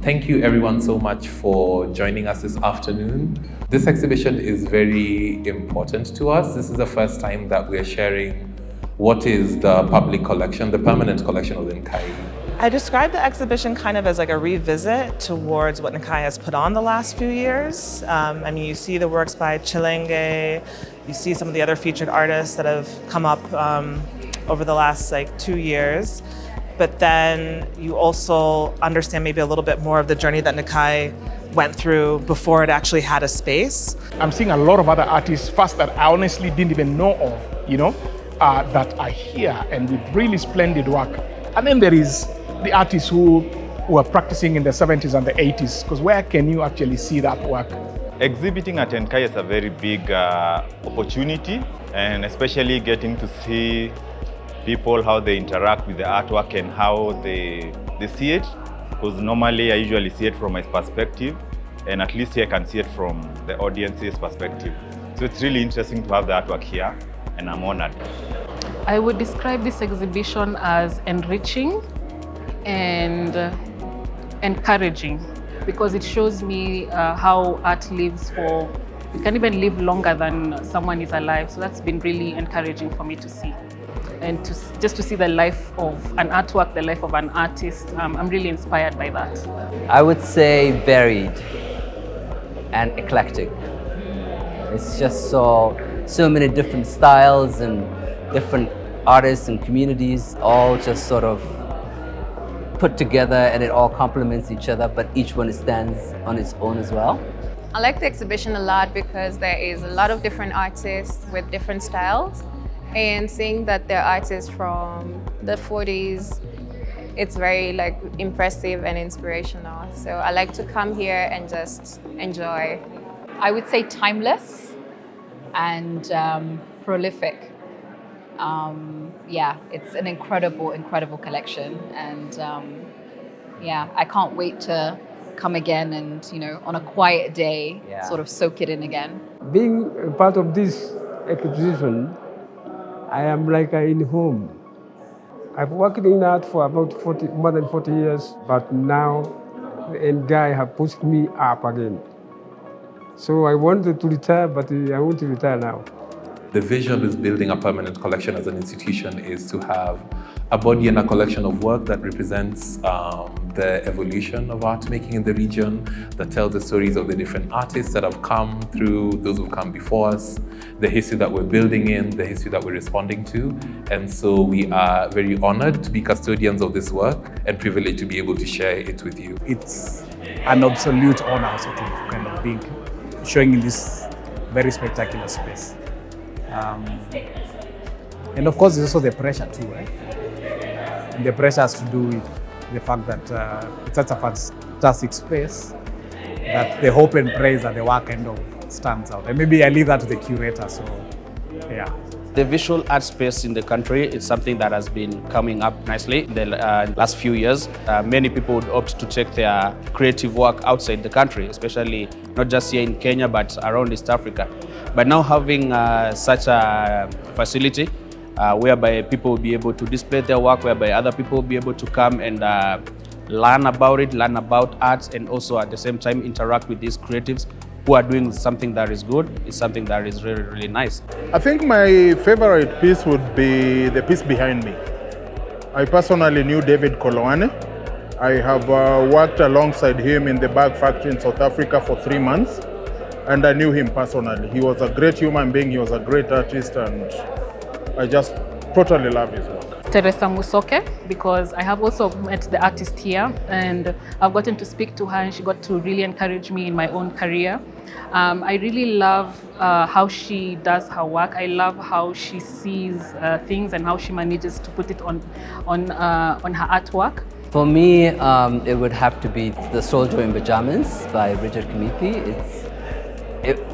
Thank you everyone so much for joining us this afternoon. This exhibition is very important to us. This is the first time that we are sharing what is the public collection, the permanent collection of the NCAI. I describe the exhibition kind of as like a revisit towards what NCAI has put on the last few years. You see the works by Chilenge, you see some of the other featured artists that have come up over the last 2 years. But then you also understand maybe a little bit more of the journey that NCAI went through before it actually had a space. I'm seeing a lot of other artists first that I honestly didn't even know of, that are here and with really splendid work. And then there is the artists who were practicing in the 70s and the 80s, because where can you actually see that work? Exhibiting at NCAI is a very big opportunity, and especially getting to see people, how they interact with the artwork and how they see it, because normally I usually see it from my perspective, and at least here I can see it from the audience's perspective. So it's really interesting to have the artwork here, and I'm honored. I would describe this exhibition as enriching and encouraging, because it shows me how art lives for, it can even live longer than someone is alive. So that's been really encouraging for me to see. And just to see the life of an artwork, the life of an artist, I'm really inspired by that. I would say varied and eclectic. It's just so many different styles and different artists and communities, all just sort of put together, and it all complements each other, but each one stands on its own as well. I like the exhibition a lot because there is a lot of different artists with different styles. And seeing that they're artists from the 40s, it's very impressive and inspirational. So I like to come here and just enjoy. I would say timeless and prolific. It's an incredible collection, and I can't wait to come again and on a quiet day, sort of soak it in again. Being a part of this exhibition, I am in home. I've worked in art for about more than 40 years, but now the NCAI have pushed me up again. So I wanted to retire, but I want to retire now. The vision is building a permanent collection as an institution is to have a body and a collection of work that represents the evolution of art making in the region, that tells the stories of the different artists that have come through, those who've come before us, the history that we're building in, the history that we're responding to. And so we are very honored to be custodians of this work and privileged to be able to share it with you. It's an absolute honor being showing in this very spectacular space. And of course, there's also the pressure too, right? And the pressure has to do with the fact that it's such a fantastic space that the hope and praise that the work stands out. And maybe I leave that to the curator, so yeah. The visual art space in the country is something that has been coming up nicely in the last few years. Many people would opt to take their creative work outside the country, especially not just here in Kenya, but around East Africa. But now having such a facility whereby people will be able to display their work, whereby other people will be able to come and learn about it, learn about art, and also at the same time interact with these creatives who are doing something that is good, is something that is really, really nice. I think my favorite piece would be the piece behind me. I personally knew David Koloane. I have worked alongside him in the bag factory in South Africa for 3 months, and I knew him personally. He was a great human being, he was a great artist, and I just totally love his work. Teresa Musoke, because I have also met the artist here and I've gotten to speak to her, and she got to really encourage me in my own career. I really love how she does her work. I love how she sees things and how she manages to put it on her artwork. For me, it would have to be The Soldier in Pajamas by Richard Kamipi.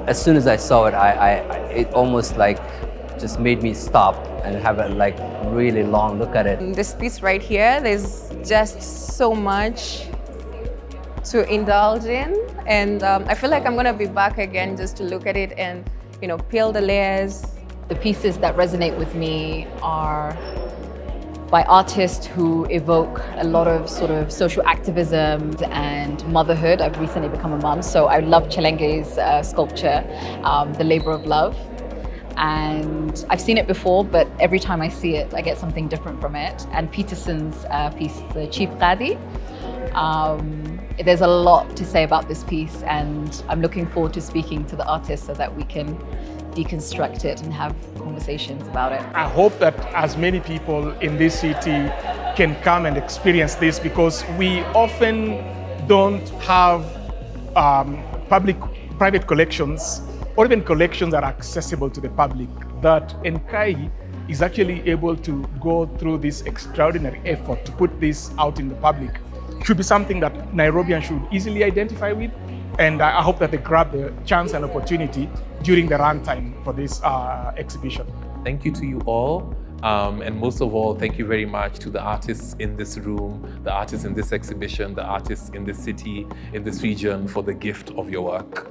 As soon as I saw it, it almost just made me stop and have a really long look at it. This piece right here, there's just so much to indulge in, and I feel like I'm gonna be back again just to look at it and peel the layers. The pieces that resonate with me are by artists who evoke a lot of sort of social activism and motherhood. I've recently become a mum, so I love Chilenge's sculpture, The Labor of Love. And I've seen it before, but every time I see it, I get something different from it. And Peterson's piece, The Chief Qadi, there's a lot to say about this piece, and I'm looking forward to speaking to the artist so that we can deconstruct it and have conversations about it. I hope that as many people in this city can come and experience this, because we often don't have private collections or even collections that are accessible to the public. That NCAI is actually able to go through this extraordinary effort to put this out in the public should be something that Nairobians should easily identify with. And I hope that they grab the chance and opportunity during the runtime for this exhibition. Thank you to you all. And most of all, thank you very much to the artists in this room, the artists in this exhibition, the artists in this city, in this region, for the gift of your work.